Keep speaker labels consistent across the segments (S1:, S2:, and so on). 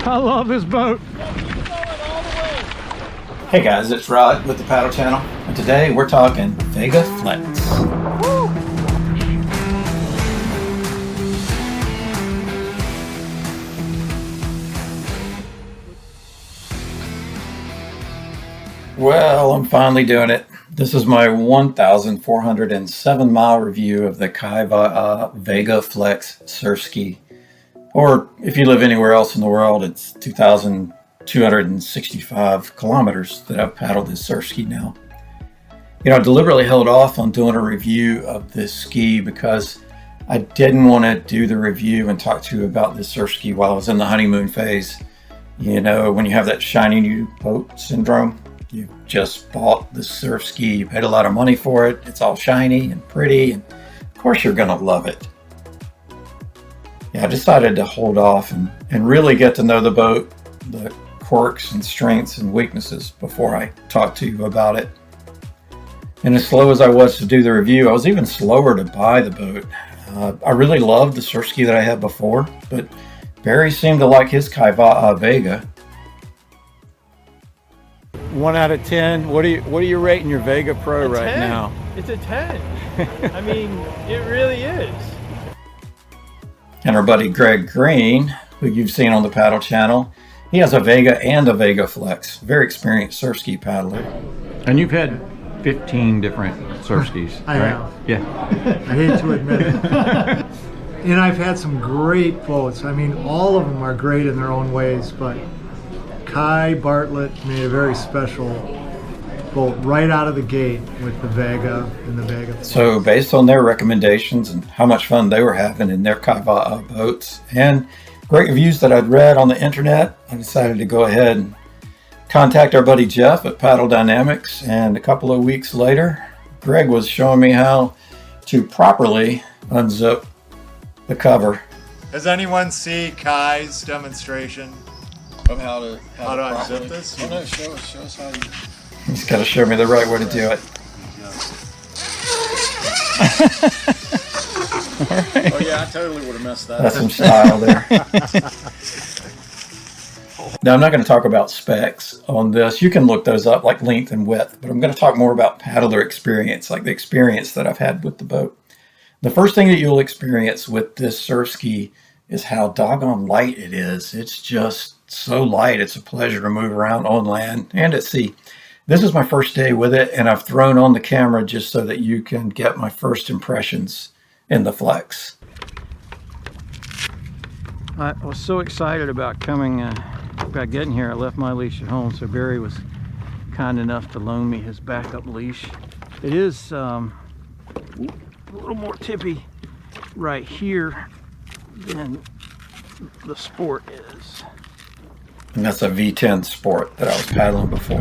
S1: I love this boat.
S2: Hey guys, it's Rod with the Paddle Channel, and today we're talking Vega Flex. Woo! Well, I'm finally doing it. This is my 1,407 mile review of the Vega Flex surfski. Or if you live anywhere else in the world, it's 2,265 kilometers that I've paddled this surfski now. You know, I deliberately held off on doing a review of this ski because I didn't want to do the review and talk to you about this surfski while I was in the honeymoon phase. You know, when you have that shiny new boat syndrome. You just bought the surfski, you paid a lot of money for it, it's all shiny and pretty, and of course you're gonna love it. Yeah, I decided to hold off and really get to know the boat, the quirks and strengths and weaknesses before I talk to you about it. And as slow as I was to do the review, I was even slower to buy the boat. I really loved the surfski that I had before, but Barry seemed to like his Vega. 1 out of 10. What are you rating your Vega Pro right now?
S1: It's a 10. I mean, it really is.
S2: And our buddy Greg Green, who you've seen on the Paddle Channel, he has a Vega and a Vega Flex. Very experienced surfski paddler. And you've had 15 different surfskis,
S3: I
S2: right?
S3: have.
S2: Yeah.
S3: I hate to admit it. And I've had some great boats. I mean, all of them are great in their own ways, but Kai Bartlett made a very special boat right out of the gate with the Vega and the Vega Flex.
S2: So based on their recommendations and how much fun they were having in their Kai boats and great reviews that I'd read on the internet, I decided to go ahead and contact our buddy Jeff at Paddle Dynamics. And a couple of weeks later, Greg was showing me how to properly unzip the cover.
S4: Does anyone see Kai's demonstration
S5: of how to
S4: unzip this?
S5: Oh no, show us how you...
S2: He's got to show me the right way to do it.
S5: Oh yeah, I totally would have messed that
S2: That's
S5: up.
S2: some style there. Now, I'm not going to talk about specs on this. You can look those up, like length and width, but I'm going to talk more about paddler experience, like the experience that I've had with the boat. The first thing that you'll experience with this surfski is how doggone light it is. It's just so light. It's a pleasure to move around on land and at sea. This is my first day with it, and I've thrown on the camera just so that you can get my first impressions in the Flex.
S1: I was so excited about getting here. I left my leash at home, so Barry was kind enough to loan me his backup leash. It is a little more tippy right here than the Sport is.
S2: And that's a V10 Sport that I was paddling before.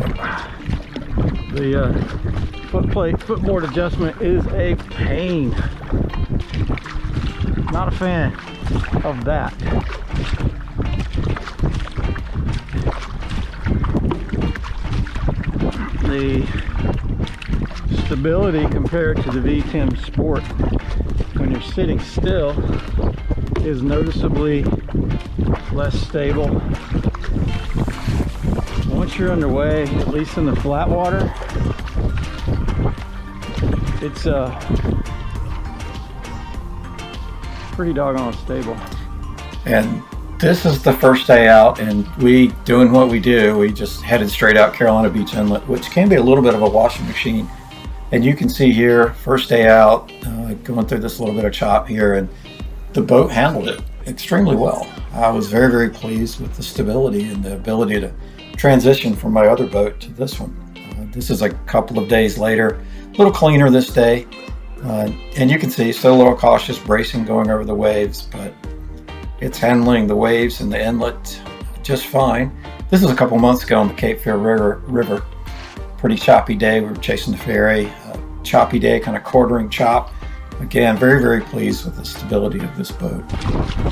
S1: The footboard adjustment is a pain. Not a fan of that. The stability compared to the V10 Sport when you're sitting still is noticeably less stable. Once you're underway, at least in the flat water, it's pretty doggone stable.
S2: And this is the first day out, and we doing what we do. We just headed straight out Carolina Beach Inlet, which can be a little bit of a washing machine. And you can see here, first day out, going through this little bit of chop here, and the boat handled it extremely well. I was very, very pleased with the stability and the ability to transition from my other boat to this one. This is a couple of days later, a little cleaner this day. And you can see still a little cautious bracing going over the waves, but it's handling the waves in the inlet just fine. This is a couple months ago on the Cape Fear River. Pretty choppy day. We were chasing the ferry. Choppy day, kind of quartering chop. Again, very, very pleased with the stability of this boat.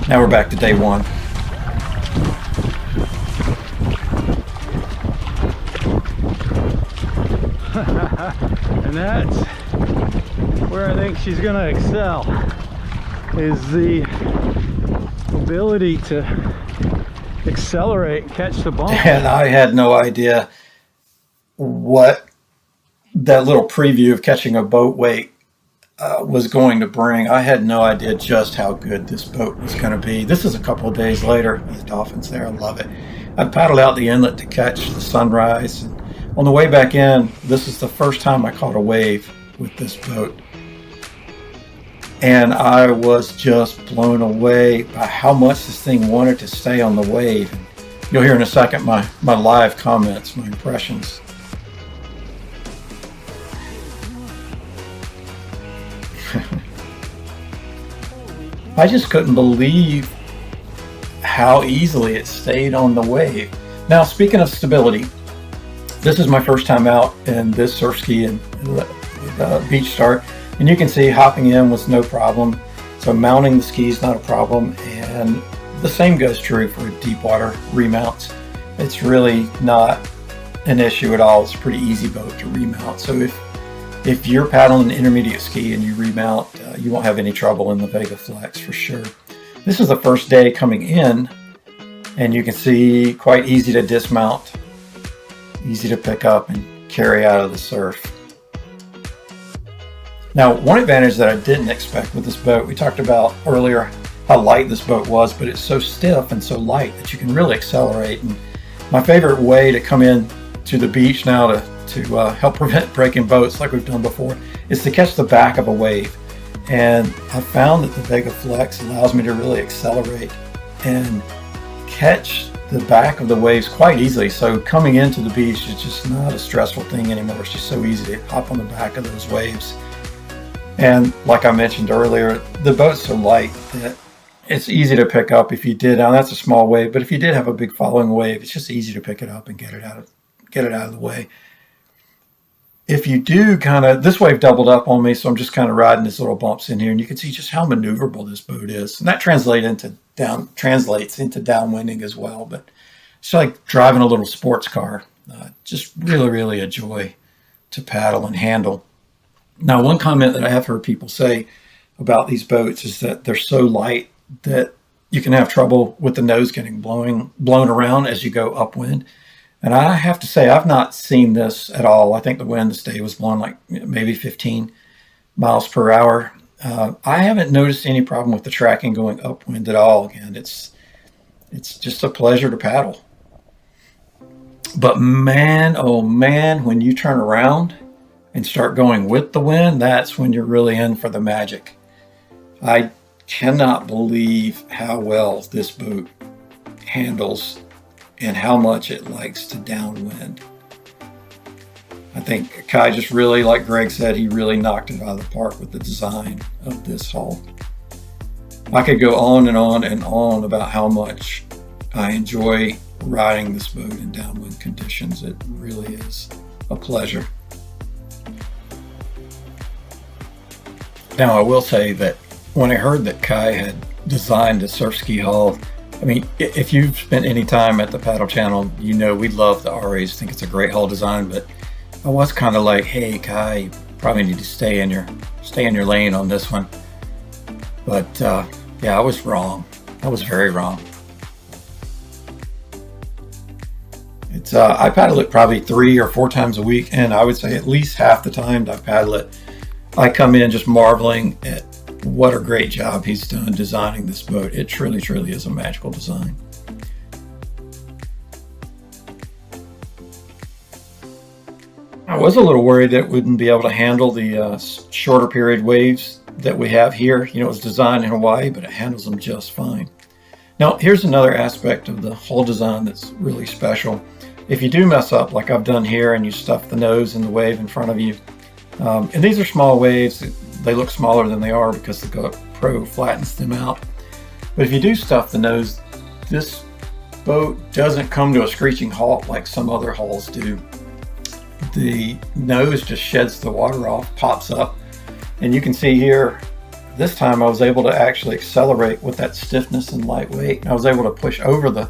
S2: Now we're back to day one.
S1: And that's where I think she's going to excel, is the ability to accelerate and catch the bump.
S2: And I had no idea what that little preview of catching a boat wake was going to bring. I had no idea just how good this boat was going to be. This is a couple of days later. There's dolphins there. I love it. I paddled out the inlet to catch the sunrise. And on the way back in, this is the first time I caught a wave with this boat. And I was just blown away by how much this thing wanted to stay on the wave. And you'll hear in a second my live comments, my impressions. I just couldn't believe how easily it stayed on the wave. Now, speaking of stability, this is my first time out in this surf ski and beach start, and you can see hopping in was no problem. So mounting the skis not a problem, and the same goes true for deep water remounts. It's really not an issue at all. It's a pretty easy boat to remount. So if you're paddling an intermediate ski and you remount, you won't have any trouble in the Vega Flex for sure. This is the first day coming in, and you can see quite easy to dismount, easy to pick up and carry out of the surf. Now, one advantage that I didn't expect with this boat, we talked about earlier how light this boat was, but it's so stiff and so light that you can really accelerate. And my favorite way to come in to the beach now to help prevent breaking boats like we've done before is to catch the back of a wave. And I found that the Vega Flex allows me to really accelerate and catch the back of the waves quite easily. So coming into the beach is just not a stressful thing anymore. It's just so easy to hop on the back of those waves. And like I mentioned earlier, the boat's so light that it's easy to pick up if you did. Now that's a small wave, but if you did have a big following wave, it's just easy to pick it up and get it out of the way. If you do this wave doubled up on me, so I'm just kind of riding these little bumps in here, and you can see just how maneuverable this boat is. And that translates into downwinding as well, but it's like driving a little sports car. Just really, really a joy to paddle and handle. Now, one comment that I have heard people say about these boats is that they're so light that you can have trouble with the nose getting blown around as you go upwind. And I have to say, I've not seen this at all. I think the wind this day was blowing like maybe 15 miles per hour. I haven't noticed any problem with the tracking going upwind at all. Again, it's just a pleasure to paddle. But man, oh man, when you turn around and start going with the wind, that's when you're really in for the magic. I cannot believe how well this boat handles and how much it likes to downwind. I think Kai just really, like Greg said, he really knocked it out of the park with the design of this hull. I could go on and on and on about how much I enjoy riding this boat in downwind conditions. It really is a pleasure. Now, I will say that when I heard that Kai had designed a surf ski hull, I mean, if you've spent any time at the Paddle Channel, you know we love the RAs, think it's a great hull design, but I was kind of like, hey, Kai, you probably need to stay in your lane on this one. But yeah, I was wrong. I was very wrong. It's I paddle it probably 3 or 4 times a week, and I would say at least half the time I paddle it, I come in just marveling at what a great job he's done designing this boat. It truly, truly is a magical design. I was a little worried that it wouldn't be able to handle the shorter period waves that we have here. You know, it was designed in Hawaii, but it handles them just fine. Now, here's another aspect of the hull design that's really special. If you do mess up, like I've done here, and you stuff the nose in the wave in front of you, and these are small waves, they look smaller than they are because the GoPro flattens them out. But if you do stuff the nose, this boat doesn't come to a screeching halt like some other hulls do. The nose just sheds the water off, pops up, and you can see here, this time I was able to actually accelerate with that stiffness and lightweight. I was able to push over the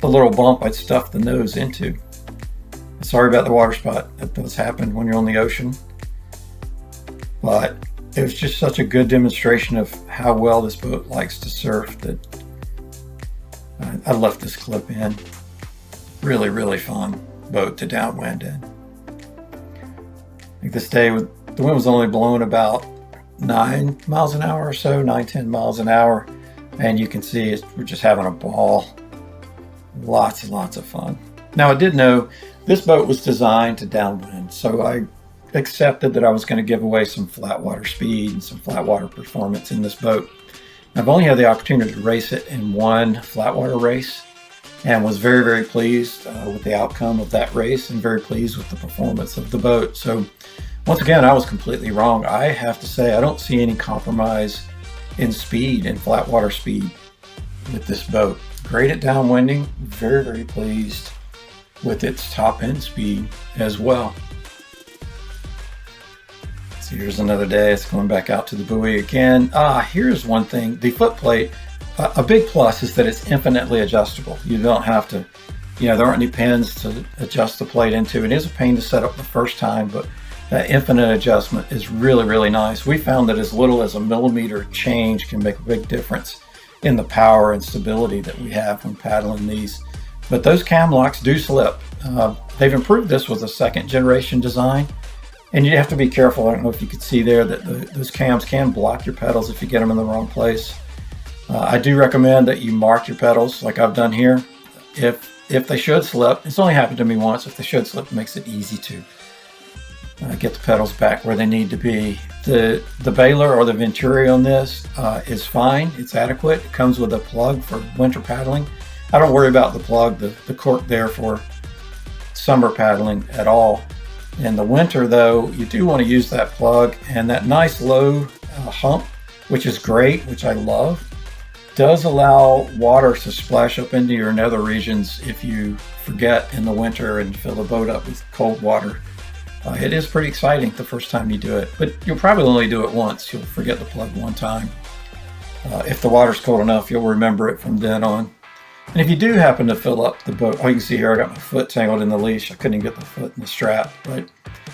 S2: little bump I'd stuffed the nose into. Sorry about the water spot. That does happen when you're on the ocean. But it was just such a good demonstration of how well this boat likes to surf that I left this clip in. Really, really fun boat to downwind in. Like this day, the wind was only blowing about 9 miles an hour or so, 9-10 miles an hour. And you can see we're just having a ball. Lots and lots of fun. Now I did know this boat was designed to downwind, so I accepted that I was going to give away some flat water speed and some flat water performance in this boat. I've only had the opportunity to race it in one flat water race and was very, very pleased with the outcome of that race and very pleased with the performance of the boat. So once again, I was completely wrong. I have to say I don't see any compromise in speed and flat water speed with this boat. Great at downwinding, very, very pleased with its top end speed as well. So here's another day. It's going back out to the buoy again. Here's one thing. The foot plate, a big plus is that it's infinitely adjustable. You don't have to, there aren't any pins to adjust the plate into. It is a pain to set up the first time, but that infinite adjustment is really, really nice. We found that as little as a millimeter change can make a big difference in the power and stability that we have when paddling these. But those cam locks do slip. They've improved this with a second generation design. And you have to be careful. I don't know if you could see there that those cams can block your pedals if you get them in the wrong place. I do recommend that you mark your pedals like I've done here. If they should slip, it's only happened to me once. If they should slip, it makes it easy to get the pedals back where they need to be. The baler or the venturi on this is fine. It's adequate. It comes with a plug for winter paddling. I don't worry about the plug, the cork there for summer paddling at all. In the winter though, you do want to use that plug, and that nice low hump, which is great, which I love, does allow water to splash up into your nether regions if you forget in the winter and fill the boat up with cold water. It is pretty exciting the first time you do it, but you'll probably only do it once. You'll forget the plug one time. If the water's cold enough, you'll remember it from then on. And if you do happen to fill up the boat, you can see here I got my foot tangled in the leash. I couldn't even get the foot in the strap, but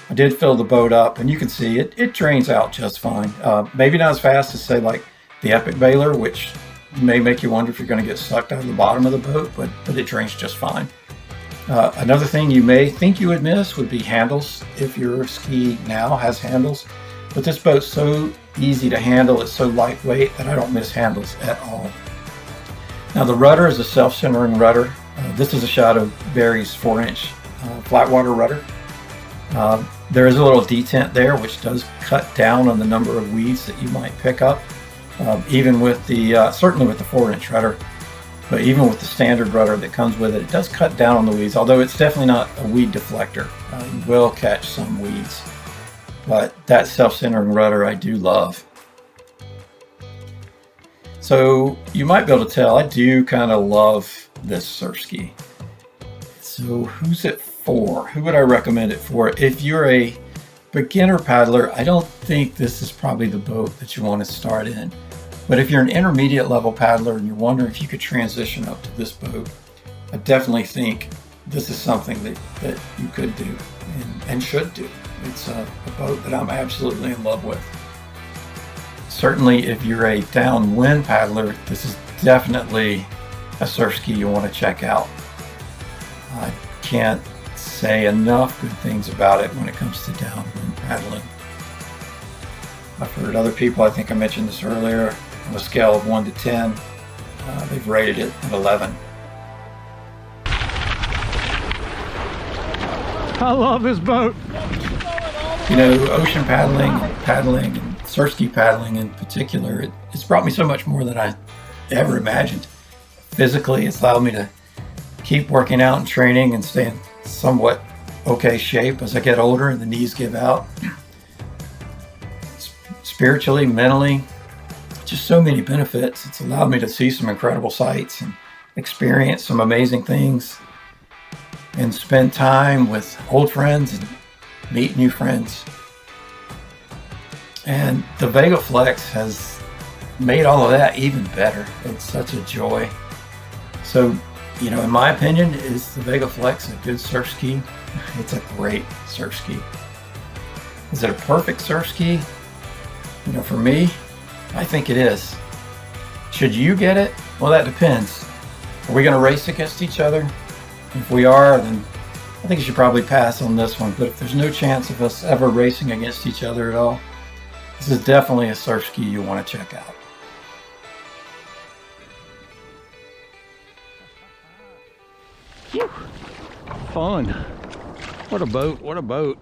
S2: I did fill the boat up, and you can see it drains out just fine. Maybe not as fast as, say, like the Epic baler, which may make you wonder if you're going to get sucked out of the bottom of the boat, but it drains just fine. Another thing you may think you would miss would be handles, if your ski now has handles. But this boat's so easy to handle, it's so lightweight that I don't miss handles at all. Now the rudder is a self-centering rudder. This is a shot of Barry's 4-inch flat water rudder. There is a little detent there, which does cut down on the number of weeds that you might pick up, even with the, certainly with the 4-inch rudder, but even with the standard rudder that comes with it, it does cut down on the weeds, although it's definitely not a weed deflector. You will catch some weeds, but that self-centering rudder I do love. So you might be able to tell, I do kind of love this surf ski. So who's it for? Who would I recommend it for? If you're a beginner paddler, I don't think this is probably the boat that you want to start in. But if you're an intermediate level paddler and you're wondering if you could transition up to this boat, I definitely think this is something that you could do and should do. It's a boat that I'm absolutely in love with. Certainly if you're a downwind paddler, this is definitely a surf ski you want to check out. I can't say enough good things about it when it comes to downwind paddling. I've heard other people, I think I mentioned this earlier, on a scale of 1 to 10, they've rated it at 11.
S1: I love this boat.
S2: Ocean paddling, and surf ski paddling in particular, it's brought me so much more than I ever imagined. Physically, it's allowed me to keep working out and training and stay in somewhat okay shape as I get older and the knees give out. Spiritually, mentally, just so many benefits. It's allowed me to see some incredible sights and experience some amazing things and spend time with old friends and meet new friends. And the Vega Flex has made all of that even better. It's such a joy. So, in my opinion, is the Vega Flex a good surf ski? It's a great surf ski. Is it a perfect surf ski? For me, I think it is. Should you get it? Well, that depends. Are we going to race against each other? If we are, then I think you should probably pass on this one. But if there's no chance of us ever racing against each other at all, this is definitely a surf ski you want to check out.
S1: Fun. What a boat, what a boat.